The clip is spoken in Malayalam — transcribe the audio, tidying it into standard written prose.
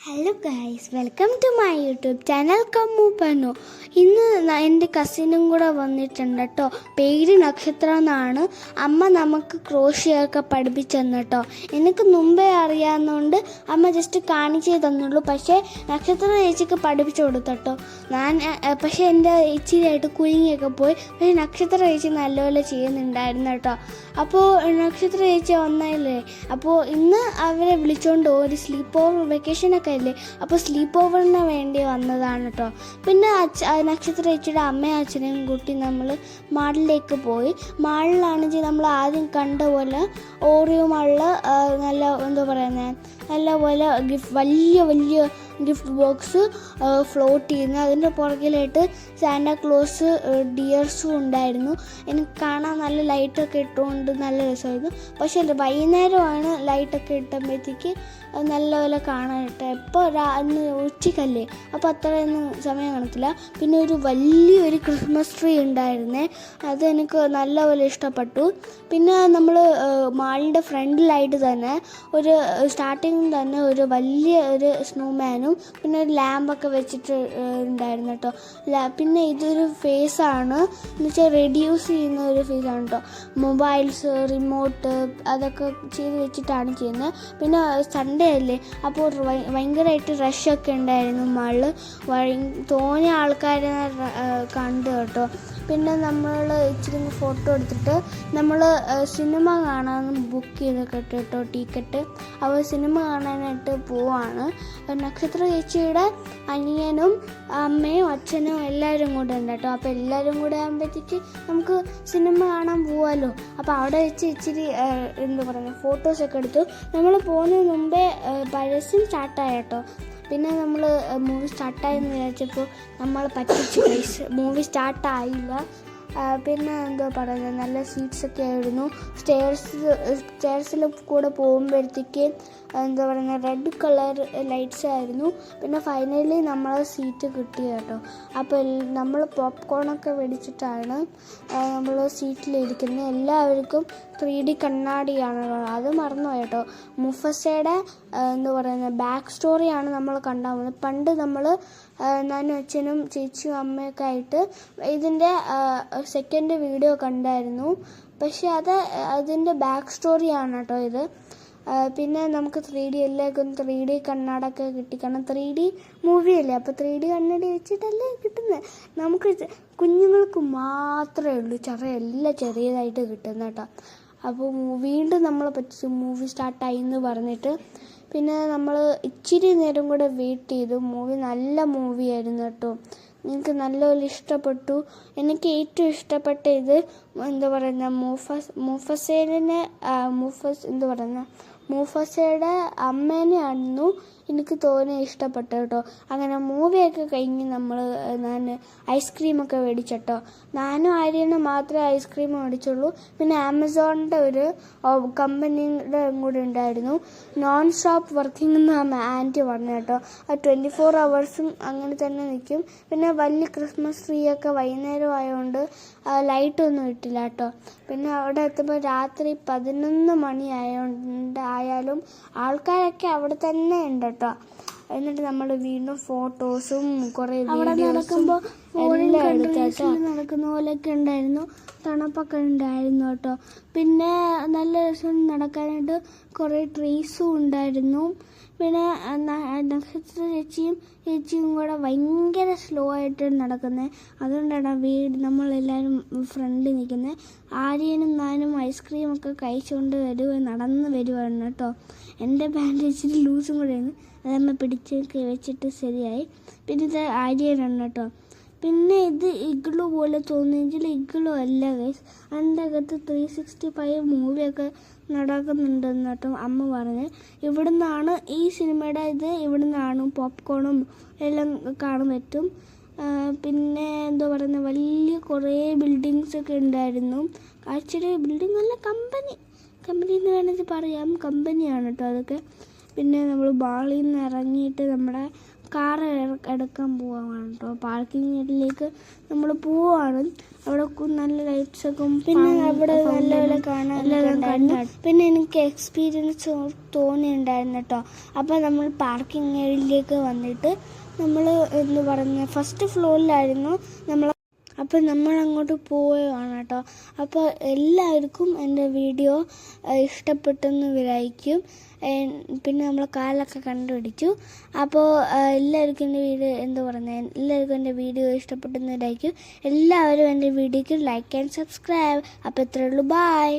Hello guys, welcome to my YouTube channel കമ്മു പനു. ഇന്ന് എൻ്റെ കസിനും കൂടെ വന്നിട്ടുണ്ട് കേട്ടോ. പേര് നക്ഷത്ര എന്നാണ്. അമ്മ നമുക്ക് ക്രോഷിയൊക്കെ പഠിപ്പിച്ചെന്ന് കേട്ടോ. എനിക്ക് മുമ്പേ അറിയാവുന്നതുകൊണ്ട് അമ്മ ജസ്റ്റ് കാണിച്ചേ തന്നുള്ളൂ. പക്ഷേ നക്ഷത്ര ചേച്ചിക്ക് പഠിപ്പിച്ചു കൊടുത്തട്ടോ. പക്ഷേ എൻ്റെ ഇച്ചിരിയായിട്ട് കുലുങ്ങിയൊക്കെ പോയി. പക്ഷേ നക്ഷത്ര ചേച്ചി നല്ലപോലെ ചെയ്യുന്നുണ്ടായിരുന്നു കേട്ടോ. അപ്പോൾ നക്ഷത്ര ചേച്ചി വന്നല്ലേ, അപ്പോൾ ഇന്ന് അവരെ വിളിച്ചുകൊണ്ട് ഒരു സ്ലീപ്പ് ഓവർ വെക്കേഷനൊക്കെ അല്ലേ, അപ്പോൾ സ്ലീപ്പ് ഓവറിന് വേണ്ടി വന്നതാണ് കേട്ടോ. പിന്നെ നക്ഷത്ര ചേച്ചിയുടെ അമ്മയും അച്ഛനെയും കൂട്ടി നമ്മൾ മാളിലേക്ക് പോയി. മാളിലാണെങ്കിൽ നമ്മൾ ആദ്യം കണ്ട പോലെ ഓറിയോ മാളിൽ നല്ല എന്താ പറയുന്നത്, നല്ലപോലെ വലിയ ഗിഫ്റ്റ് ബോക്സ് ഫ്ലോട്ട് ചെയ്യുന്നു. അതിൻ്റെ പുറകിലായിട്ട് സാന്റാക്ലോസ് ഡിയർസും ഉണ്ടായിരുന്നു. എനിക്ക് കാണാൻ നല്ല ലൈറ്റൊക്കെ ഇട്ടുകൊണ്ട് നല്ല രസമായിരുന്നു. പക്ഷേ വൈകുന്നേരമാണ് ലൈറ്റൊക്കെ ഇട്ടുമ്പോഴത്തേക്ക് നല്ലപോലെ കാണാനിട്ട്. എപ്പോൾ അന്ന് ഉച്ചക്കല്ലേ, അപ്പോൾ അത്രയൊന്നും സമയം കാണത്തില്ല. പിന്നെ ഒരു വലിയൊരു ക്രിസ്മസ് ട്രീ ഉണ്ടായിരുന്നേ, അതെനിക്ക് നല്ലപോലെ ഇഷ്ടപ്പെട്ടു. പിന്നെ നമ്മൾ മാളിൻ്റെ ഫ്രണ്ടിലായിട്ട് തന്നെ ഒരു സ്റ്റാർട്ടിങ്ങിൽ തന്നെ ഒരു വലിയ ഒരു സ്നോമാനും പിന്നെ ഒരു ലാമ്പൊക്കെ വെച്ചിട്ട് ഉണ്ടായിരുന്നു കേട്ടോ. പിന്നെ ഇതൊരു ഫേസാണ്, എന്ന് വെച്ചാൽ റെഡ്യൂസ് ചെയ്യുന്ന ഒരു ഫേസാണ് കേട്ടോ. മൊബൈൽസ്, റിമോട്ട് അതൊക്കെ ചെയ്ത് വെച്ചിട്ടാണ് ചെയ്യുന്നത്. പിന്നെ സൺഡേ അല്ലേ, അപ്പോൾ ഭയങ്കരമായിട്ട് റഷൊക്കെ ഉണ്ടായിരുന്നു മാളിൽ. തോന്നിയ ആൾക്കാരെ കണ്ടു കേട്ടോ. പിന്നെ നമ്മൾ ഇച്ചിരി ഫോട്ടോ എടുത്തിട്ട് നമ്മൾ സിനിമ കാണാൻ ബുക്ക് ചെയ്തൊക്കെ കേട്ടോ ടിക്കറ്റ്. അപ്പോൾ സിനിമ കാണാനായിട്ട് പോവാണ്. നക്ഷത്ര ചേച്ചിയുടെ അനിയനും അമ്മയും അച്ഛനും എല്ലാവരും കൂടെ ഉണ്ട് കേട്ടോ. അപ്പോൾ എല്ലാവരും കൂടെ ആകുമ്പോഴത്തേക്ക് നമുക്ക് സിനിമ കാണാൻ പോവാമല്ലോ. അപ്പോൾ അവിടെ വെച്ച് ഇച്ചിരി എന്താ പറയുക ഫോട്ടോസൊക്കെ എടുത്തു. നമ്മൾ പോകുന്നതിന് മുമ്പേ പരസ്യം സ്റ്റാർട്ടായ കേട്ടോ. പിന്നെ നമ്മൾ മൂവി സ്റ്റാർട്ടായെന്ന് വിചാരിച്ചപ്പോൾ നമ്മൾ പറ്റിച്ചു ഗൈസ്, മൂവി സ്റ്റാർട്ടായില്ല. പിന്നെ എന്താ പറയുന്നത്, നല്ല സീറ്റ്സൊക്കെ ആയിരുന്നു. സ്റ്റെയർസിൽ കൂടെ പോകുമ്പോഴത്തേക്ക് എന്താ പറയുന്നത്, റെഡ് കളർ ലൈറ്റ്സ് ആയിരുന്നു. പിന്നെ ഫൈനലി നമ്മൾ സീറ്റ് കിട്ടി കേട്ടോ. അപ്പോൾ നമ്മൾ പോപ്കോണൊക്കെ മേടിച്ചിട്ടാണ് നമ്മൾ സീറ്റിലിരിക്കുന്നത്. എല്ലാവർക്കും 3D കണ്ണാടിയാണ്, അത് മറന്നു കേട്ടോ. മുഫസയുടെ എന്താ പറയുന്നത് ബാക്ക് സ്റ്റോറിയാണ് നമ്മൾ കണ്ടാൽ പോകുന്നത്. പണ്ട് നമ്മൾ ഞാനും അച്ഛനും ചേച്ചിയും അമ്മയൊക്കെ ആയിട്ട് ഇതിൻ്റെ സെക്കൻഡ് വീഡിയോ കണ്ടായിരുന്നു. പക്ഷേ അതിൻ്റെ ബാക്ക് സ്റ്റോറിയാണ് കേട്ടോ ഇത്. പിന്നെ നമുക്ക് 3D എല്ലാവർക്കും 3D കണ്ണാടൊക്കെ കിട്ടി. കാരണം 3D മൂവിയല്ലേ, അപ്പോൾ 3D കണ്ണാടി വെച്ചിട്ടല്ലേ കിട്ടുന്നത്. നമുക്ക് കുഞ്ഞുങ്ങൾക്ക് മാത്രമേ ഉള്ളൂ എല്ലാം ചെറിയതായിട്ട് കിട്ടുന്നത് കേട്ടോ. അപ്പോൾ വീണ്ടും നമ്മളെ പറ്റിച്ച് മൂവി സ്റ്റാർട്ടായി എന്ന് പറഞ്ഞിട്ട് പിന്നെ നമ്മൾ ഇച്ചിരി നേരം കൂടെ വെയിറ്റ് ചെയ്തു. മൂവി നല്ല മൂവിയായിരുന്നു കേട്ടോ. എനിക്ക് നല്ലപോലെ ഇഷ്ടപ്പെട്ടു. എനിക്ക് ഏറ്റവും ഇഷ്ടപ്പെട്ട ഇത് എന്താ പറയുന്ന മൂഫസയുടെ അമ്മേനെയായിരുന്നു എനിക്ക് തോന്നിയ ഇഷ്ടപ്പെട്ടു കേട്ടോ. അങ്ങനെ മൂവിയൊക്കെ കഴിഞ്ഞ് ഞാൻ ഐസ്ക്രീമൊക്കെ മേടിച്ചിട്ടോ. ഞാനും ആര്യനും മാത്രമേ ഐസ്ക്രീം മേടിച്ചുള്ളൂ. പിന്നെ ആമസോണിൻ്റെ ഒരു കമ്പനിയുടെ കൂടെ ഉണ്ടായിരുന്നു, നോൺ സ്റ്റോപ്പ് വർക്കിംഗ് എന്ന് ആൻറ്റി പറഞ്ഞു കേട്ടോ. 24 hours അങ്ങനെ തന്നെ നിൽക്കും. പിന്നെ വലിയ ക്രിസ്മസ് ട്രീ ഒക്കെ വൈകുന്നേരം ആയതുകൊണ്ട് ലൈറ്റൊന്നും ഇട്ടില്ല കേട്ടോ. പിന്നെ അവിടെ എത്തുമ്പോൾ രാത്രി 11 മണി ആയാലും ആൾക്കാരൊക്കെ അവിടെ തന്നെ ഉണ്ട് കേട്ടോ. എന്നിട്ട് നമ്മൾ വീണ്ടും ഫോട്ടോസും കുറേ നടക്കുമ്പോൾ എല്ലാം എടുത്തിട്ട് നടക്കുന്ന പോലെയൊക്കെ ഉണ്ടായിരുന്നു. തണുപ്പൊക്കെ ഉണ്ടായിരുന്നു കേട്ടോ. പിന്നെ നല്ല രസം നടക്കാനായിട്ട് കുറേ ട്രീസും ഉണ്ടായിരുന്നു. പിന്നെ നക്ഷത്ര ചേച്ചിയും കൂടെ ഭയങ്കര സ്ലോ ആയിട്ട് നടക്കുന്നത്. അതുകൊണ്ടാണ് നമ്മളെല്ലാവരും ഫ്രണ്ടിൽ നിൽക്കുന്നത്. ആര്യനും ഞാനും ഐസ്ക്രീമൊക്കെ കഴിച്ചുകൊണ്ട് നടന്ന് വരുവാണ് കേട്ടോ. എൻ്റെ പാൻറ് ഇച്ചിരി ലൂസും കൂടെയാണ്, അതമ്മ പിടിച്ചൊക്കെ വെച്ചിട്ട് ശരിയായി. പിന്നെ ഇത് ആര്യനാണ് കേട്ടോ. പിന്നെ ഇത് ഇഗ്ലു പോലെ തോന്നിയെങ്കിൽ ഇഗ്ലു അല്ല ഗൈസ്, അതിൻ്റെ അകത്ത് 365 മൂവിയൊക്കെ നടക്കുന്നുണ്ടെന്ന് കേട്ടോ അമ്മ പറഞ്ഞ്. ഇവിടുന്നാണ് ഈ സിനിമയുടെ ഇവിടുന്നാണ് പോപ്കോണും എല്ലാം കാണാൻ പറ്റും. പിന്നെ എന്താ പറയുന്നത്, വലിയ കുറേ ബിൽഡിങ്സൊക്കെ ഉണ്ടായിരുന്നു. ആക്ച്വലി ബിൽഡിംഗ് അല്ല, കമ്പനി എന്ന് വേണമെങ്കിൽ പറയാം, കമ്പനിയാണ് കേട്ടോ അതൊക്കെ. പിന്നെ നമ്മൾ ബാളിൽ നിന്ന് ഇറങ്ങിയിട്ട് നമ്മുടെ കാർ എടുക്കാൻ പോവാണ് കേട്ടോ. പാർക്കിംഗ് ഏരിയയിലേക്ക് നമ്മൾ പോവാണ്. അവിടെ നല്ല ലൈറ്റ്സൊക്കെ പിന്നെ അവിടെ നല്ല കാണാൻ. പിന്നെ എനിക്ക് എക്സ്പീരിയൻസ് തോന്നിയിട്ടുണ്ടായിരുന്നു കേട്ടോ. അപ്പോൾ നമ്മൾ പാർക്കിംഗ് ഏരിയയിലേക്ക് വന്നിട്ട് നമ്മൾ എന്ന് പറഞ്ഞ ഫസ്റ്റ് ഫ്ലോറിലായിരുന്നു നമ്മൾ. അപ്പോൾ നമ്മൾ അങ്ങോട്ട് പോവുകയാണ് കേട്ടോ. അപ്പോൾ എല്ലാവർക്കും എൻ്റെ വീഡിയോ ഇഷ്ടപ്പെട്ടെന്ന് വിചാരിക്കും. പിന്നെ നമ്മൾ കാലൊക്കെ കണ്ടുപിടിച്ചു. അപ്പോൾ എല്ലാവർക്കും എൻ്റെ വീഡിയോ എല്ലാവർക്കും എൻ്റെ വീഡിയോ ഇഷ്ടപ്പെട്ടെന്ന് വിചാരിക്കും. എല്ലാവരും എൻ്റെ വീഡിയോക്ക് ലൈക്ക് ആൻഡ് സബ്സ്ക്രൈബ്. അപ്പോൾ ഇത്രയേ ഉള്ളൂ. ബൈ.